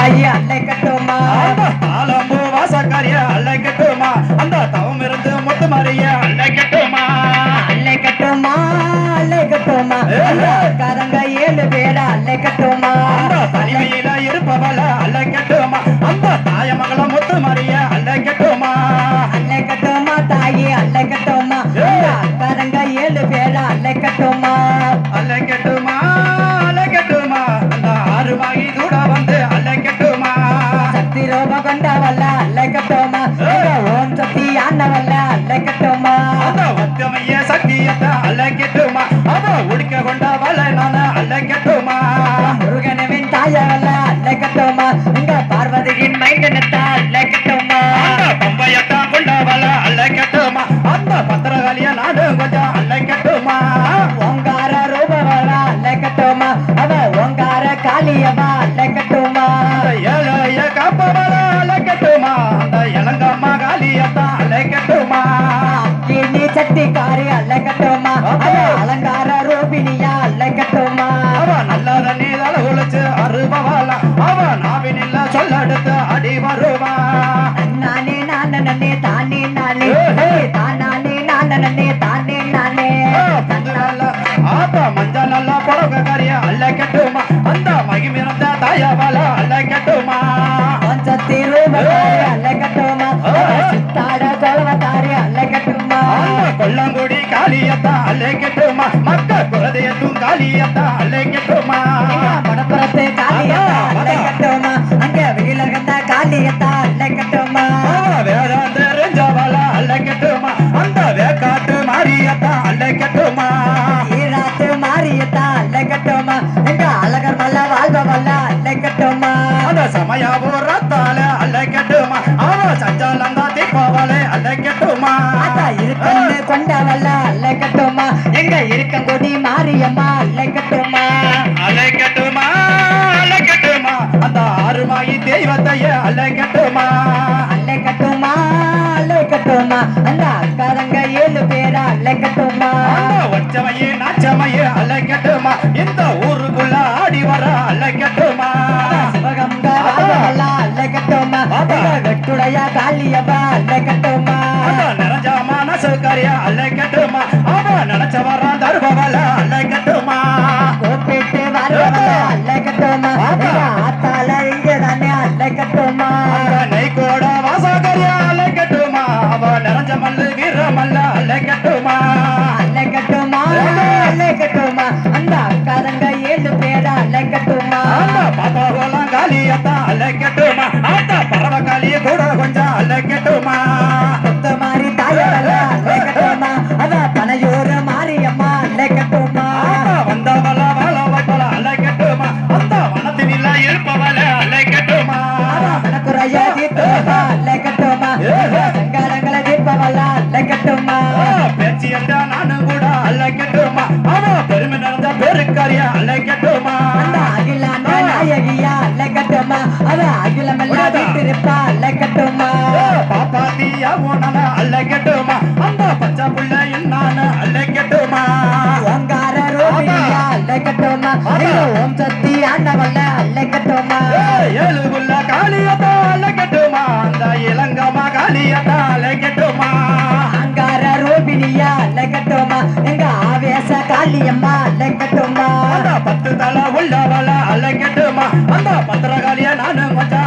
தாயி அழைக்கட்டுமா தாளம்பூ வாசக்காரிய அழைக்கட்டுமா அந்த தவம் இருந்து முத்து மாறிய அழைக்கட்டுமா அழைக்கட்டுமா அழைக்கட்டுமா கரங்க 7 பேரை அழைக்கட்டுமா தனிமையில இருப்பவள அழைக்கட்டுமா அந்த தாய மகள முத்து மாறிய அழைக்கட்டுமா அழைக்கட்டுமா தாயி அழைக்கட்டுமா கரங்க 7 பேரை அழைக்கட்டுமா அழைக்கட்டுமா அழைக்கட்டுமா அந்த ஆறுமாகி கூட வந்து அழைக்கட்டுமா சக்தி ரூப கொண்டவல்ல அழைக்கட்டுமா ஓம் சக்தி ஆண்டவல்ல அழைக்கட்டுமா அந்த ஒத்தமைய சக்தியத்தை அழைக்கட்டுமா அவ உடுக்க கொண்டவள நான் அழைக்கட்டுமா முருகனவின் தாயவல்ல அழைக்கட்டுமா இங்க பார்வதியின் மைந்தனத்தை அழைக்கட்டுமா அந்த பம்பையத்தான் கொண்டவள அழைக்கட்டுமா அந்த பத்திரகாலிய நாடு கொஞ்சம் அழைக்கட்டுமா ஓங்கார ரூபவள அழைக்கட்டுமா அவ ஓங்கார காளியவா அழைக்கட்டுமா அந்த ஏழைய காப்பவள அழைக்கட்டுமா அந்த இளங்கம்மா காலியத்தான் அழைக்கட்டுமா அக்கினி சக்திக்காரி அழைக்கட்டுமா அவ அலங்கார ரூபினியா அழைக்கட்டுமா அவ நல்லத நீதல உழைச்சு அருபவாள அவ நாவினில்ல சொல்லெடுத்து அடி வருவா நானே நானே தானே நானே தானே நானே தானே நானே ஆப்ப மஞ்ச நல்லா புடவக்காரிய அழைக்கட்டுமா அந்த மகிமிருந்த தாயவாள அழைக்கட்டுமா பஞ்சத்தி ரூபக்காரி அழைக்கட்டுமா சித்தாட கொலவக்காரி அழைக்கட்டுமா கொல்லங்குடி காளியத்தான் அழைக்கட்டுமா மக்க குலதெய்வத்தும் காளியத்தான் அழைக்கட்டுமா மடப்புறத்து காளியத்தா அழைக்கட்டுமா அங்க வீலகந்த காளியத்தா அழைக்கட்டுமா வேதாந்த ரெஞ்சவாள அழைக்கட்டுமா அந்த வேக்காட்டு மாரியத்தான் அழைக்கட்டுமா ஈராத்து மாரியத்தா அழைக்கட்டுமா எங்க அழகர் மல்ல வாழ்பவல்ல அழைக்கட்டுமா அந்த சமயபுரத்தால அழைக்கட்டுமா அவ சஞ்சாலந்தா தீபாவளை அழைக்கட்டுமா இருக்கன்னு கொண்டவல்ல அழைக்கட்டுமா எங்க இருக்கங்கொடி மாரியம்மா அழைக்கட்டுமா அழைக்கட்டுமா அழைக்கட்டுமா அந்த ஆறுமாயி தெய்வத்தைய அழைக்கட்டுமா அழைக்கட்டுமா அழைக்கட்டுமா அந்த அக்காரங்க 7 பேரை அழைக்கட்டுமா அந்த ஒற்றமையே நாச்சமையே அழைக்கட்டுமா இந்த ஊருக்குள்ள ஆடி வர அழைக்கட்டுமா சிவகங்க ராஜவல்ல அழைக்கட்டுமா வெட்டுடைய காளியப்பா அழைக்கட்டுமா நிறைஞ்ச மனசுக்காரிய அழைக்கட்டுமா அவ நினைச்ச வர தருபவள அழைக்கட்டுமா கூப்பிட்டு வரவல்ல அழைக்கட்டுமா ஆத்தால இங்க தானே அழைக்கட்டுமா நெய்கோட வாசகரிய அழைக்கட்டுமா அவ நிறைஞ்ச மல்லு வீரமல்ல அழைக்கட்டுமா அழைக்கட்டுமா அழைக்கட்டுமா அந்த அக்காரங்க 7 பேரை அழைக்கட்டுமா பாப்பா போலாம் காளியத்தான் அழைக்கட்டுமா அந்த பறவை காளிய கூட கொஞ்சம் அழைக்கட்டுமா கொத்த மாதிரி தாயவல்ல அழைக்கட்டுமா அத பனையூர் மாரியம்மா அழைக்கட்டுமா வந்தவள வாழ வைப்பல அழைக்கட்டுமா அந்த வனத்தினில இருப்பவள அழைக்கட்டுமா மனக்குறைய தீர்ப்பவா அழைக்கட்டுமா சங்கடங்களை தீர்ப்பவல்ல அழைக்கட்டுமா பேச்சு என்ற நானும் கூட அழைக்கட்டுமா அவ பெருமை நடந்த பேருக்காரிய அழைக்கட்டுமா அந்த அகிலாண்ட நாயகியா அழைக்கட்டுமா அத அகிலமெல்லாம் வீட்டிருப்பா அழைக்கட்டுமா பாப்பாத்தியா உனன அழைக்கட்டுமா அந்த பச்சை புள்ள என்னான்னு அழைக்கட்டுமா ஓங்கார ரூபியா அழைக்கட்டுமா ஓம் சக்தி ஆண்டவல்ல அழைக்கட்டுமா 7 புள்ள காளியத்தான் அழைக்கட்டுமா அந்த இளங்கம்மா காளியத்தான் அழைக்கட்டுமா அங்கார ரூபினியா அழைக்கட்டுமா எங்க ஆவேச காளியம்மா அழைக்கட்டுமா அந்த 10 தலை உள்ளவள அழைக்கட்டுமா அந்த பத்திரகாளிய நானும் கொஞ்சம்